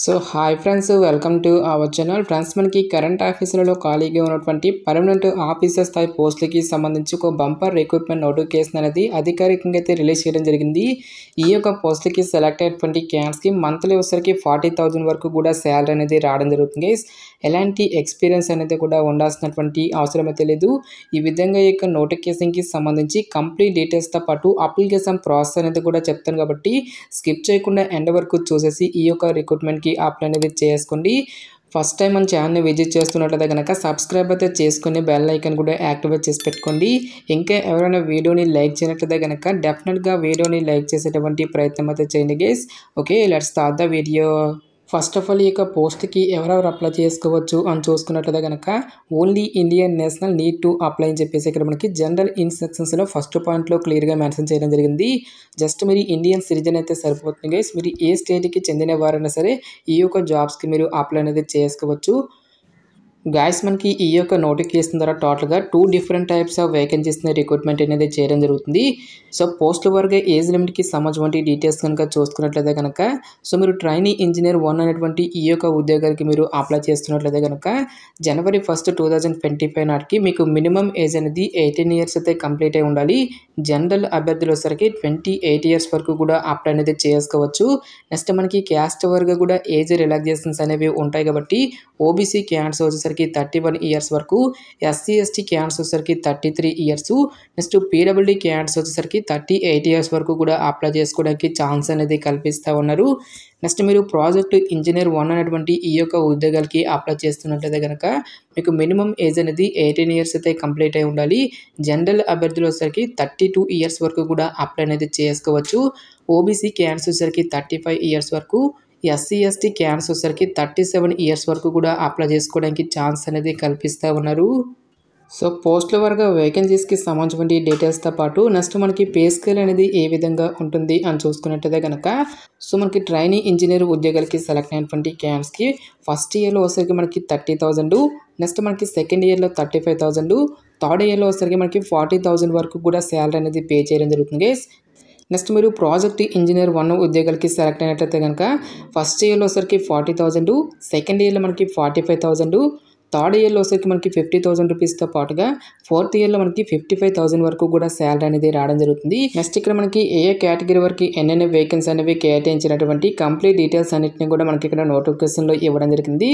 So hi friends, welcome to our channel. Friends, మనకి current ఆఫీసులలో ఖాళీగా ఉన్నటువంటి పర్మనెంట్ ఆఫీసర్ స్థాయి పోస్టులకి సంబంధించి ఒక బంపర్ రిక్రూట్మెంట్ నోటిఫికేషన్ అనేది అధికారికంగా అయితే రిలీజ్ చేయడం జరిగింది. ఈ యొక్క పోస్టులకి సెలెక్ట్ అయినటువంటి క్యాండిడేట్స్కి మంత్లీ వచ్చరికి 40,000 వరకు కూడా శాలరీ అనేది రావడం జరుగుతుంది. ఎలాంటి ఎక్స్పీరియన్స్ అనేది కూడా ఉండాల్సినటువంటి అవసరం అయితే లేదు. ఈ విధంగా ఈ యొక్క నోటిఫికేషన్కి సంబంధించి కంప్లీట్ డీటెయిల్స్తో పాటు అప్లికేషన్ ప్రాసెస్ అనేది కూడా చెప్తాను కాబట్టి స్కిప్ చేయకుండా ఎండ్ వరకు చూసేసి ఈ యొక్క రిక్రూట్మెంట్కి అప్లై అనేది చేసుకోండి. ఫస్ట్ టైం మన ఛానల్ని విజిట్ చేస్తున్నట్లయితే కనుక సబ్స్క్రైబ్ అయితే చేసుకుని బెల్ ఐకాన్ కూడా యాక్టివేట్ చేసి పెట్టుకోండి. ఇంకా ఎవరైనా వీడియోని లైక్ చేయనట్లయితే కనుక డెఫినెట్గా వీడియోని లైక్ చేసేటువంటి ప్రయత్నం అయితే చేయండి guys. Okay, let's start the video. First of all ఈ యొక్క పోస్ట్కి ఎవరెవరు అప్లై చేసుకోవచ్చు అని చూసుకున్నట్లయితే కనుక only Indian national need to apply అని చెప్పేసి ఇక్కడ మనకి జనరల్ ఇన్స్ట్రక్షన్స్లో ఫస్ట్ పాయింట్లో క్లియర్గా మెన్షన్ చేయడం జరిగింది. జస్ట్ మీరు ఇండియన్ సిటిజన్ అయితే సరిపోతుంది గైస్. మీరు ఏ స్టేట్కి చెందిన వారైనా సరే ఈ యొక్క జాబ్స్కి మీరు అప్లై అనేది చేసుకోవచ్చు. గాయస్, మనకి ఈ యొక్క నోటిఫికేషన్ ద్వారా టోటల్గా 2 డిఫరెంట్ టైప్స్ ఆఫ్ వేకెన్సీస్ని రిక్రూట్మెంట్ అనేది చేయడం జరుగుతుంది. సో పోస్టుల వరకు ఏజ్ లిమిట్కి సంబంధించిన డీటెయిల్స్ కనుక చూసుకున్నట్లయితే కనుక మీరు ట్రైనీ ఇంజనీర్ 1 అనేటువంటి ఈ యొక్క ఉద్యోగాలకి మీరు అప్లై చేస్తున్నట్లయితే కనుక January 1, 2025 నాటికి మీకు మినిమం ఏజ్ అనేది 18 ఇయర్స్ అయితే కంప్లీట్ అయి ఉండాలి. జనరల్ అభ్యర్థులు వచ్చరికి 28 ఇయర్స్ వరకు కూడా అప్లై అనేది చేసుకోవచ్చు. నెక్స్ట్ మనకి క్యాస్ట్ వరకు కూడా ఏజ్ రిలాక్సేషన్స్ అనేవి ఉంటాయి కాబట్టి ఓబీసీ క్యాండిడేట్స్ వచ్చేసరికి 31 ఇయర్స్ వరకు, ఎస్సీ ఎస్టీ క్యాండిడేట్స్ వచ్చేసరికి 33 ఇయర్స్, నెక్స్ట్ పీడబ్ల్యూడీ క్యాండిడేట్స్ వచ్చేసరికి 38 ఇయర్స్ వరకు కూడా అప్లై చేసుకోవడానికి ఛాన్స్ అనేది కల్పిస్తూ ఉన్నారు. నెక్స్ట్ మీరు ప్రాజెక్ట్ ఇంజనీర్ 1 అనేటువంటి ఈ యొక్క ఉద్యోగాలకి అప్లై చేస్తున్నట్లయితే కనుక మీకు మినిమం ఏజ్ అనేది 18 ఇయర్స్ అయితే కంప్లీట్ అయి ఉండాలి. జనరల్ అభ్యర్థులు వచ్చేసరికి 32 ఇయర్స్ వరకు కూడా అప్లై అనేది చేసుకోవచ్చు. ఓబీసీ క్యాండిడేట్స్ వచ్చేసరికి 35 ఇయర్స్ వరకు, ఎస్సీ ఎస్టీ క్యాండిడేట్స్ వచ్చేసరికి 37 ఇయర్స్ వరకు కూడా అప్లై చేసుకోవడానికి ఛాన్స్ అనేది కల్పిస్తూ ఉన్నారు. సో పోస్టుల వరకు వేకెన్సీస్కి సంబంధించిన డీటెయిల్స్తో పాటు నెక్స్ట్ మనకి పే స్కేల్ అనేది ఏ విధంగా ఉంటుంది అని చూసుకున్నట్టయితే కనుక మనకి ట్రైనీ ఇంజనీర్ ఉద్యోగాలకి సెలెక్ట్ అయినటువంటి క్యాండిడేట్స్కి ఫస్ట్ ఇయర్లో వచ్చేసరికి మనకి 30,000, నెక్స్ట్ మనకి సెకండ్ ఇయర్లో 35,000, థర్డ్ ఇయర్లో వచ్చేసరికి మనకి 40,000 వరకు కూడా శాలరీ అనేది పే చేయడం జరుగుతుంది గైస్. నెక్స్ట్ మీరు ప్రాజెక్ట్ ఇంజనీర్ 1 ఉద్యోగాలకి సెలెక్ట్ అయినట్లయితే కనుక ఫస్ట్ ఇయర్లో వచ్చరికి 40,000, సెకండ్ ఇయర్లో మనకి 45,000, థర్డ్ ఇయర్లో వచ్చరికి మనకి 50,000 రూపీస్తో పాటుగా ఫోర్త్ ఇయర్లో మనకి 55,000 వరకు కూడా శాలరీ అనేది రావడం జరుగుతుంది. నెక్స్ట్ ఇక్కడ మనకి ఏ కేటగిరీ వరకు ఎన్నెన్ని వేకెన్సీ అనేవి కేటాయించినటువంటి కంప్లీట్ డీటెయిల్స్ అన్నింటినీ కూడా మనకి ఇక్కడ నోటిఫికేషన్లో ఇవ్వడం జరిగింది.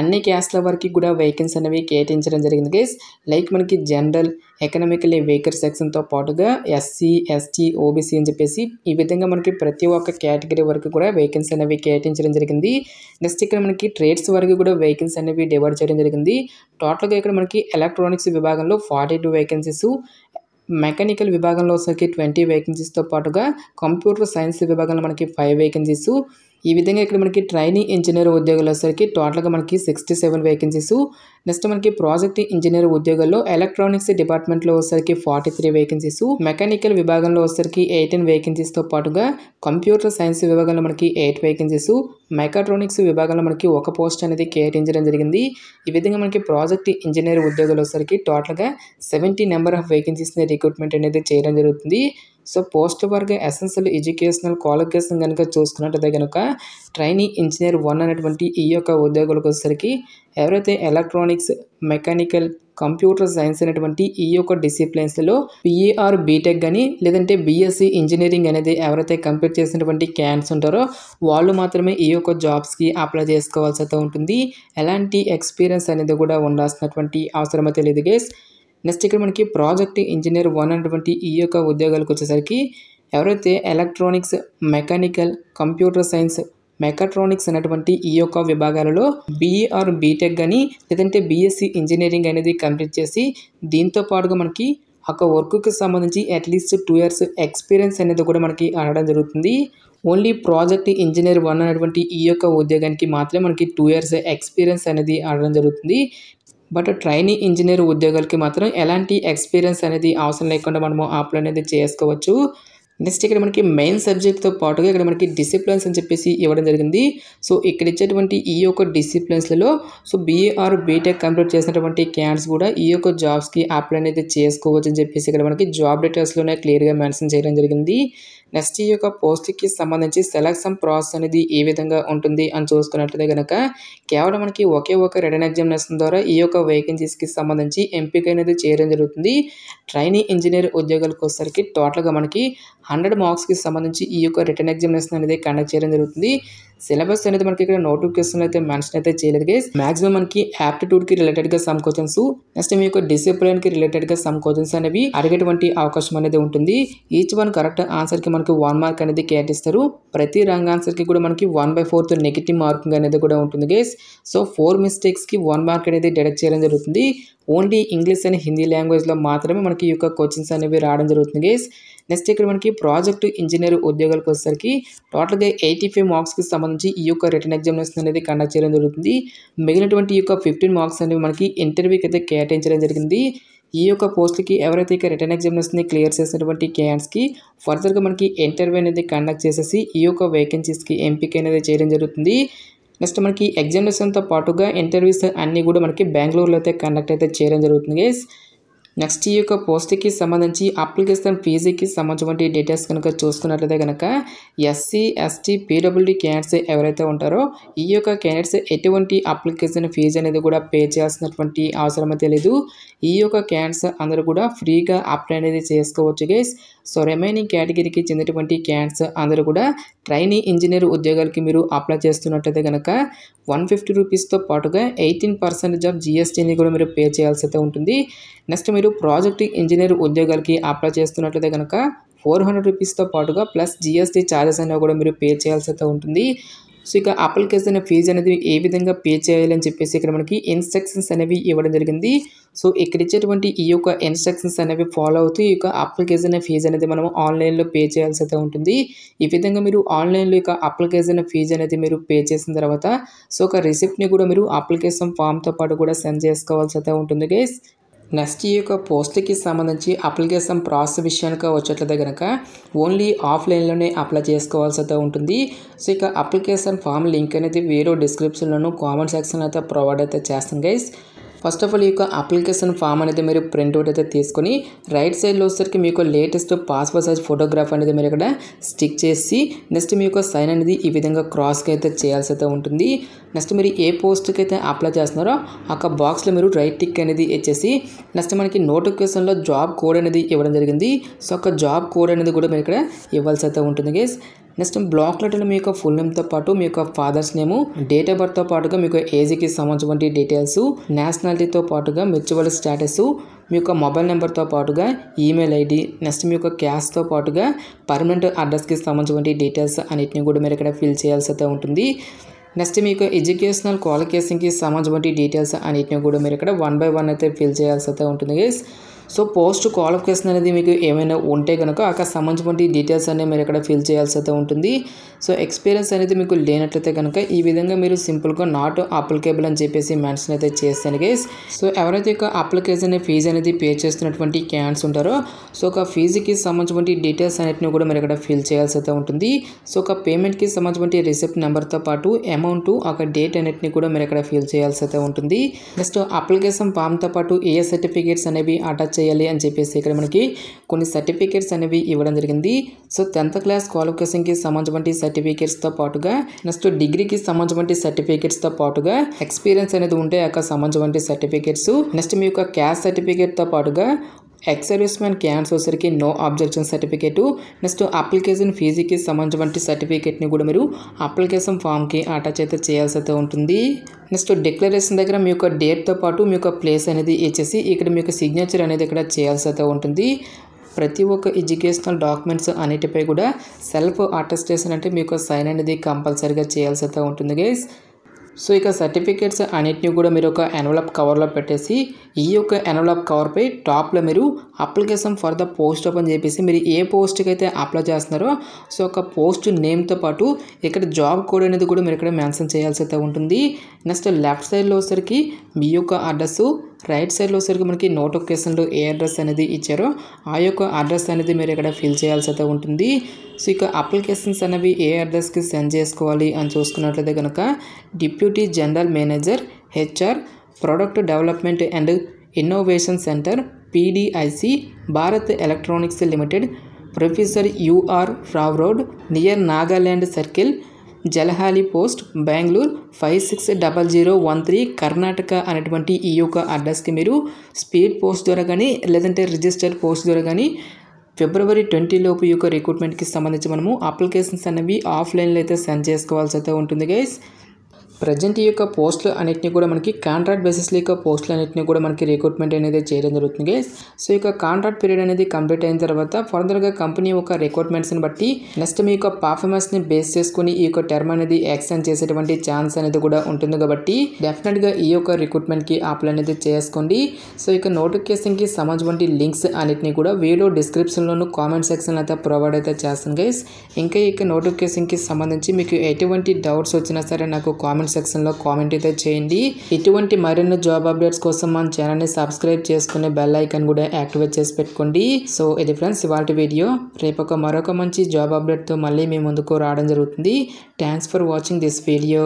అన్ని క్యాస్ట్ల వరకు కూడా వేకెన్సీ అనేవి కేటాయించడం జరిగింది గైస్. లైక్ మనకి జనరల్, ఎకనామికల్లీ వీకర్ సెక్షన్తో పాటుగా ఎస్సీ ఎస్టీ ఓబీసీ అని చెప్పేసి ఈ విధంగా మనకి ప్రతి ఒక్క కేటగిరీ వరకు కూడా వేకెన్సీ అనేవి కేటాయించడం జరిగింది. నెక్స్ట్ ఇక్కడ మనకి ట్రేడ్స్ వరకు కూడా వేకెన్సీ అనేవి డివైడ్ చేయడం జరిగింది. టోటల్గా ఇక్కడ మనకి ఎలక్ట్రానిక్స్ విభాగంలో 42 వేకెన్సీస్, మెకానికల్ విభాగంలో వచ్చరికి 20 వేకెన్సీస్తో పాటుగా కంప్యూటర్ సైన్స్ విభాగంలో మనకి 5 వేకెన్సీస్. ఈ విధంగా ఇక్కడ మనకి ట్రైనీ ఇంజనీర్ ఉద్యోగాలు వచ్చరికి టోటల్గా మనకి 67 వేకెన్సీస్. నెక్స్ట్ మనకి ప్రాజెక్ట్ ఇంజనీర్ ఉద్యోగాల్లో ఎలక్ట్రానిక్స్ డిపార్ట్మెంట్లో వచ్చరికి 43 వేకెన్సీస్, మెకానికల్ విభాగంలో వచ్చరికి 18 వేకెన్సీస్తో పాటుగా కంప్యూటర్ సైన్స్ విభాగంలో మనకి 8 వేకెన్సీస్, మెకాట్రానిక్స్ విభాగంలో మనకి 1 పోస్ట్ అనేది కేటాయించడం జరిగింది. ఈ విధంగా మనకి ప్రాజెక్ట్ ఇంజనీర్ ఉద్యోగాలు వచ్చరికి టోటల్గా 70 నెంబర్ ఆఫ్ వేకెన్సీస్ని రిక్రూట్మెంట్ అనేది చేయడం జరుగుతుంది. సో పోస్ట్ వరకు ఎసెన్షియల్ ఎడ్యుకేషనల్ క్వాలిఫికేషన్ కనుక చూసుకున్నట్టయితే కనుక ట్రైనీ ఇంజనీర్ 1 అనేటువంటి ఈ యొక్క ఉద్యోగులకు వచ్చేసరికి ఎవరైతే ఎలక్ట్రానిక్స్, మెకానికల్, కంప్యూటర్ సైన్స్ అనేటువంటి ఈ యొక్క డిసిప్లిన్స్లో పిఏఆర్ బీటెక్ కానీ లేదంటే బీఎస్సీ ఇంజనీరింగ్ అనేది ఎవరైతే కంప్లీట్ చేసినటువంటి క్యాండిడేట్స్ ఉంటారో వాళ్ళు మాత్రమే ఈ యొక్క జాబ్స్కి అప్లై చేసుకోవాల్సి అయితే ఉంటుంది. ఎలాంటి ఎక్స్పీరియన్స్ అనేది కూడా ఉండాల్సినటువంటి అవసరం అయితే లేదు గైస్. నెక్స్ట్ ఇక్కడ మనకి ప్రాజెక్ట్ ఇంజనీర్ 1 అనేటువంటి ఈ యొక్క ఉద్యోగాలకు వచ్చేసరికి ఎవరైతే electronics, mechanical, computer science, mechatronics అనేటువంటి ఈ యొక్క విభాగాలలో బీఈఆర్ బీటెక్ కానీ లేదంటే బీఎస్సీ ఇంజనీరింగ్ అనేది కంప్లీట్ చేసి దీంతో పాటుగా మనకి ఒక వర్క్కి సంబంధించి అట్లీస్ట్ 2 ఇయర్స్ ఎక్స్పీరియన్స్ అనేది కూడా మనకి అనడం జరుగుతుంది. ఓన్లీ ప్రాజెక్ట్ ఇంజనీర్ 1 అనేటువంటి ఈ యొక్క ఉద్యోగానికి మాత్రమే మనకి 2 ఇయర్స్ ఎక్స్పీరియన్స్ అనేది అనడం జరుగుతుంది. బట్ ట్రైనీ ఇంజనీర్ ఉద్యోగాలకి మాత్రం ఎలాంటి ఎక్స్పీరియన్స్ అనేది అవసరం లేకుండా మనము అప్లై అనేది చేసుకోవచ్చు. నెక్స్ట్ ఇక్కడ మనకి మెయిన్ సబ్జెక్ట్తో పాటుగా ఇక్కడ మనకి డిసిప్లిన్స్ అని చెప్పేసి ఇవ్వడం జరిగింది. సో ఇక్కడ ఇచ్చేటువంటి ఈ యొక్క డిసిప్లిన్స్లలో so BA or BTech complete చేసినటువంటి క్యాండిడేట్స్ కూడా ఈ యొక్క జాబ్స్కి అప్లై అనేది చేసుకోవచ్చు అని చెప్పేసి ఇక్కడ మనకి జాబ్ డీటెయిల్స్లోనే క్లియర్గా మెన్షన్ చేయడం జరిగింది. నెక్స్ట్ ఈ యొక్క పోస్ట్కి సంబంధించి సెలక్షన్ ప్రాసెస్ అనేది ఏ విధంగా ఉంటుంది అని చూసుకున్నట్లయితే కనుక కేవలం మనకి ఒకే ఒక రిటన్ ఎగ్జామినేషన్ ద్వారా ఈ యొక్క వేకెన్సీస్కి సంబంధించి ఎంపిక అనేది చేయడం జరుగుతుంది. ట్రైనింగ్ ఇంజనీర్ ఉద్యోగాలకు వచ్చేసరికి టోటల్గా మనకి 100 మార్క్స్కి సంబంధించి ఈ యొక్క రిటన్ ఎగ్జామినేషన్ అనేది కండక్ట్ చేయడం జరుగుతుంది. సిలబస్ అనేది మనకి ఇక్కడ నోటిఫికేషన్ అయితే మెన్షన్ అయితే చేయలేదు గైస్. మాక్సిమం మనకి యాప్టిట్యూడ్కి రిలేటెడ్గా సమ్ క్వశ్చన్స్, నెక్స్ట్ మీ యొక్క డిసిప్లిన్కి రిలేటెడ్గా సమ్ క్వశ్చన్స్ అనేవి అడిగేటువంటి అవకాశం అనేది ఉంటుంది. ఈచ్ వన్ కరెక్ట్ ఆన్సర్కి మనకి 1 మార్క్ అనేది కేటాయిస్తారు. ప్రతి రాంగ్ ఆన్సర్కి కూడా మనకి 1/4 నెగిటివ్ మార్కింగ్ అనేది కూడా ఉంటుంది గైస్. సో 4 మిస్టేక్స్కి 1 మార్క్ అనేది డిడక్ట్ చేయడం జరుగుతుంది. ఓన్లీ ఇంగ్లీష్ అండ్ హిందీ లాంగ్వేజ్లో మాత్రమే మనకి ఈ యొక్క క్వశ్చన్స్ అనేవి రావడం జరుగుతుంది గైస్. నెక్స్ట్ ఇక్కడ మనకి ప్రాజెక్ట్ ఇంజనీర్ ఉద్యోగాలకు వచ్చేసరికి టోటల్గా 85 మార్క్స్కి సంబంధించి ఈ యొక్క రిటన్ ఎగ్జామినేషన్ అనేది కండక్ట్ చేయడం జరుగుతుంది. మిగిలినటువంటి ఈ యొక్క 15 మార్క్స్ అనేవి మనకి ఇంటర్వ్యూకి అయితే కేటాయించడం జరిగింది. ఈ యొక్క పోస్ట్కి ఎవరైతే ఇక రిటన్ ఎగ్జామినేషన్ని క్లియర్ చేసినటువంటి క్యాండిడేట్స్కి ఫర్దర్గా మనకి ఇంటర్వ్యూ అనేది కండక్ట్ చేసేసి ఈ యొక్క వేకెన్సీస్కి ఎంపిక అనేది చేయడం జరుగుతుంది. నెక్స్ట్ మనకి ఎగ్జామినేషన్తో పాటుగా ఇంటర్వ్యూస్ అన్నీ కూడా మనకి బెంగళూరులో అయితే కండక్ట్ అయితే చేయడం జరుగుతుంది గైస్. నెక్స్ట్ ఈ యొక్క పోస్ట్కి సంబంధించి అప్లికేషన్ ఫీజుకి సంబంధించిన డీటెయిల్స్ కనుక చూసుకున్నట్లయితే కనుక SC, ST, PWD క్యాండిడేట్స్ ఎవరైతే ఉంటారో ఈ యొక్క క్యాండిడేట్స్ ఎటువంటి అప్లికేషన్ ఫీజు అనేది కూడా పే చేయాల్సినటువంటి అవసరం అయితే లేదు. ఈ యొక్క క్యాండిడేట్స్ అందరూ కూడా ఫ్రీగా అప్లై అనేది చేసుకోవచ్చు గైస్. సో రిమైనింగ్ కేటగిరీకి చెందినటువంటి క్యాండిడేట్స్ అందరూ కూడా ట్రైనింగ్ ఇంజనీర్ ఉద్యోగాలకి మీరు అప్లై చేస్తున్నట్లయితే కనుక 150 రూపీస్తో పాటుగా 18% ఆఫ్ GSTని కూడా మీరు పే చేయాల్సి అయితే ఉంటుంది. నెక్స్ట్ మీరు ప్రాజెక్ట్ ఇంజనీర్ ఉద్యోగాలకి అప్లై చేస్తున్నట్లయితే కనుక 400 రూపీస్తో పాటుగా ప్లస్ GST ఛార్జెస్ అనేవి కూడా మీరు పే చేయాల్సి అయితే ఉంటుంది. సో ఇక అప్లికేషన్ ఫీజు అనేది ఏ విధంగా పే చేయాలి అని చెప్పేసి ఇక్కడ మనకి ఇన్స్ట్రక్షన్స్ అనేవి ఇవ్వడం జరిగింది. సో ఇక్కడ ఇచ్చేటువంటి ఈ యొక్క ఇన్స్ట్రక్షన్స్ అనేవి ఫాలో అవుతూ ఈ యొక్క అప్లికేషన్ ఫీజు అనేది మనం ఆన్లైన్లో పే చేయాల్సి అయితే ఉంటుంది. ఈ విధంగా మీరు ఆన్లైన్లో ఇక అప్లికేషన్ ఫీజు అనేది మీరు పే చేసిన తర్వాత సో ఒక రిసిప్ట్ని కూడా మీరు అప్లికేషన్ ఫామ్తో పాటు కూడా సెండ్ చేసుకోవాల్సి అయితే ఉంటుంది గైస్. నెక్స్ట్ ఈ యొక్క పోస్ట్కి సంబంధించి అప్లికేషన్ ప్రాసెస్ విషయానికి వచ్చేట్లయితే కనుక ఓన్లీ ఆఫ్లైన్లోనే అప్లై చేసుకోవాల్సి అయితే ఉంటుంది. సో ఇక అప్లికేషన్ ఫామ్ లింక్ అనేది వీడియో డిస్క్రిప్షన్లోను కామెంట్ సెక్షన్లో అయితే ప్రొవైడ్ అయితే చేస్తాం గైస్. ఫస్ట్ ఆఫ్ ఆల్ ఈ యొక్క అప్లికేషన్ ఫామ్ అనేది మీరు ప్రింట్అవుట్ అయితే తీసుకొని రైట్ సైడ్లో వచ్చేసరికి మీకు లేటెస్ట్ పాస్పోర్ట్ సైజ్ ఫోటోగ్రాఫ్ అనేది మీరు ఇక్కడ స్టిక్ చేసి నెక్స్ట్ మీ యొక్క సైన్ అనేది ఈ విధంగా క్రాస్కి అయితే చేయాల్సి అయితే ఉంటుంది. నెక్స్ట్ మీరు ఏ పోస్ట్కి అయితే అప్లై చేస్తున్నారో ఆ బాక్స్లో మీరు రైట్ టిక్ అనేది ఇచ్చేసి నెక్స్ట్ మనకి నోటిఫికేషన్లో జాబ్ కోడ్ అనేది ఇవ్వడం జరిగింది. సో ఒక జాబ్ కోడ్ అనేది కూడా మీరు ఇక్కడ ఇవ్వాల్సి అయితే ఉంటుంది గైస్. నెక్స్ట్ బ్లాక్ లెటర్లో మీ యొక్క ఫుల్ నేమ్తో పాటు మీ యొక్క ఫాదర్స్ నేము, డేట్ ఆఫ్ బర్త్తో పాటుగా మీకు ఏజ్కి సంబంధించిన డీటెయిల్స్, నేషనాలిటీతో పాటుగా మ్యూచువల్ స్టేటస్, మీ యొక్క మొబైల్ నెంబర్తో పాటుగా ఈమెయిల్ ID, నెక్స్ట్ మీ యొక్క క్యాస్ట్తో పాటుగా పర్మనెంట్ అడ్రస్కి సంబంధించిన డీటెయిల్స్ అన్నిటిని కూడా మీరు ఇక్కడ ఫిల్ చేయాల్సి అయితే ఉంటుంది. నెక్స్ట్ మీకు ఎడ్యుకేషనల్ క్వాలిఫికేషన్కి సంబంధించిన డీటెయిల్స్ అన్నిటిని కూడా మీరు ఇక్కడ 1 by 1 అయితే ఫిల్ చేయాల్సి అయితే ఉంటుంది గైస్. సో పోస్ట్ క్వాలిఫికేషన్ అనేది మీకు ఏమైనా ఉంటే కనుక అక్కడ సంబంధించిన డీటెయిల్స్ అనేవి మీరు ఇక్కడ ఫిల్ చేయాల్సి అయితే ఉంటుంది. సో ఎక్స్పీరియన్స్ అనేది మీకు లేనట్లయితే కనుక ఈ విధంగా మీరు సింపుల్గా నాట్ అప్లికేబుల్ అని చెప్పేసి మెన్షన్ అయితే చేస్తాను గైస్. సో ఎవరైతే ఇక అప్లికేషన్ ఫీజు అనేది పే చేస్తున్నటువంటి క్యాండిడేట్స్ ఉంటారో సో ఒక ఫీజుకి సంబంధించిన డీటెయిల్స్ అన్నిటిని కూడా మీరు ఇక్కడ ఫిల్ చేయాల్సి అయితే ఉంటుంది. సో ఒక పేమెంట్కి సంబంధించిన రిసిప్ట్ నెంబర్తో పాటు అమౌంట్ ఒక డేట్ అన్నిటిని కూడా మీరు ఇక్కడ ఫిల్ చేయాల్సి అయితే ఉంటుంది. నెక్స్ట్ అప్లికేషన్ ఫామ్తో పాటు ఏ సర్టిఫికేట్స్ అనేవి అటాచ్ చేయాలి అని చెప్పేసి ఇక్కడ మనకి కొన్ని సర్టిఫికేట్స్ అనేవి ఇవ్వడం జరిగింది. సో 10th క్లాస్ క్వాలిఫికేషన్కి సంబంధించిన సర్టిఫికేట్స్తో పాటుగా నెక్స్ట్ డిగ్రీకి సంబంధించిన సర్టిఫికేట్స్తో పాటుగా ఎక్స్పీరియన్స్ అనేది ఉంటే అక్కడ సంబంధించిన సర్టిఫికేట్స్, నెక్స్ట్ మీ యొక్క క్యాస్ట్ సర్టిఫికేట్తో పాటుగా ఎక్స్ సర్వీస్మెన్ క్యాండిడేట్స్ వచ్చరికి no objection certificate, next application ఫీజుకి సంబంధించిన సర్టిఫికేట్ని కూడా మీరు అప్లికేషన్ ఫామ్కి అటాచ్ అయితే చేయాల్సి అయితే ఉంటుంది. నెక్స్ట్ డిక్లరేషన్ దగ్గర మీ యొక్క డేట్తో పాటు మీ యొక్క ప్లేస్ అనేది ఇచ్చేసి ఇక్కడ మీ యొక్క సిగ్నేచర్ అనేది ఇక్కడ చేయాల్సి అయితే ఉంటుంది. ప్రతి ఒక్క ఎడ్యుకేషనల్ డాక్యుమెంట్స్ అన్నిటిపై కూడా సెల్ఫ్ అటెస్టేషన్ అంటే మీ యొక్క సైన్ అనేది కంపల్సరీగా చేయాల్సి అయితే ఉంటుంది గైస్. సో ఇక సర్టిఫికేట్స్ అన్నిటిని కూడా మీరు ఒక ఎన్వలప్ కవర్లో పెట్టేసి ఈ యొక్క ఎన్వలప్ కవర్పై టాప్లో మీరు అప్లికేషన్ ఫర్ ద పోస్ట్ అని చెప్పేసి మీరు ఏ పోస్ట్కి అయితే అప్లై చేస్తున్నారో సో ఒక పోస్ట్ నేమ్తో పాటు ఇక్కడ జాబ్ కోడ్ అనేది కూడా మీరు ఇక్కడ మెన్షన్ చేయాల్సి అయితే ఉంటుంది. నెక్స్ట్ లెఫ్ట్ సైడ్లో వచ్చేసరికి మీ యొక్క అడ్రస్, రైట్ సైడ్లో సరిగ్గా మనకి నోటిఫికేషన్లో ఏ అడ్రస్ అనేది ఇచ్చారో ఆ యొక్క అడ్రస్ అనేది మీరు ఇక్కడ ఫిల్ చేయాల్సి అయితే ఉంటుంది. సో ఇక అప్లికేషన్స్ అనేవి ఏ అడ్రస్కి సెండ్ చేసుకోవాలి అని చూసుకున్నట్లయితే కనుక deputy general manager HR product development and innovation centre PDIC Bharat electronics limited professor UR Rao road near Nagaland circle Jalahalli post Bengaluru 560013 Karnataka అనేటువంటి ఈ యొక్క అడ్రస్కి మీరు స్పీడ్ పోస్ట్ ద్వారా కానీ లేదంటే రిజిస్టర్డ్ పోస్ట్ ద్వారా కానీ February 20 లోపు ఈ యొక్క రిక్రూట్మెంట్కి సంబంధించి మనము అప్లికేషన్స్ అనేవి ఆఫ్లైన్లో అయితే సెండ్ చేసుకోవాల్సి అయితే ఉంటుంది గైస్. ప్రజెంట్ ఈ యొక్క పోస్టులు అన్నింటినీ కూడా మనకి కాంట్రాక్ట్ బేసిస్లో యొక్క పోస్టులు అన్నింటినీ కూడా మనకి రిక్రూట్మెంట్ అనేది చేయడం జరుగుతుంది గైస్. సో ఈ యొక్క కాంట్రాక్ట్ పీరియడ్ అనేది కంప్లీట్ అయిన తర్వాత ఫర్దర్గా కంపెనీ యొక్క రిక్రూట్మెంట్స్ని బట్టి నెక్స్ట్ మీ యొక్క పర్ఫార్మెన్స్ని బేస్ చేసుకుని ఈ యొక్క టర్మ్ అనేది ఎక్స్టెండ్ చేసేటువంటి ఛాన్స్ అనేది కూడా ఉంటుంది కాబట్టి డెఫినెట్గా ఈ యొక్క రిక్రూట్మెంట్కి అప్లై అనేది చేసుకోండి. సో ఇక నోటిఫికేషన్కి సంబంధించిన లింక్స్ అన్నింటినీ కూడా వీడియో డిస్క్రిప్షన్లోను కామెంట్ సెక్షన్లో అయితే ప్రొవైడ్ అయితే చేస్తాను గైస్. ఇంకా ఈ యొక్క నోటిఫికేషన్కి సంబంధించి మీకు ఎటువంటి డౌట్స్ వచ్చినా సరే నాకు కామెంట్ సెక్షన్లో కామెంట్ అయితే చేయండి. ఇటువంటి మరిన్ని జాబ్ అప్డేట్స్ కోసం మన ఛానల్ని సబ్స్క్రైబ్ చేసుకుని బెల్ ఐకాన్ కూడా యాక్టివేట్ చేసి పెట్టుకోండి. సో ఇది ఫ్రెండ్స్ ఇవాళ వీడియో. రేపు మరొక మంచి జాబ్ అప్డేట్తో మళ్ళీ మీ ముందుకు రావడం జరుగుతుంది. Thanks for watching this video.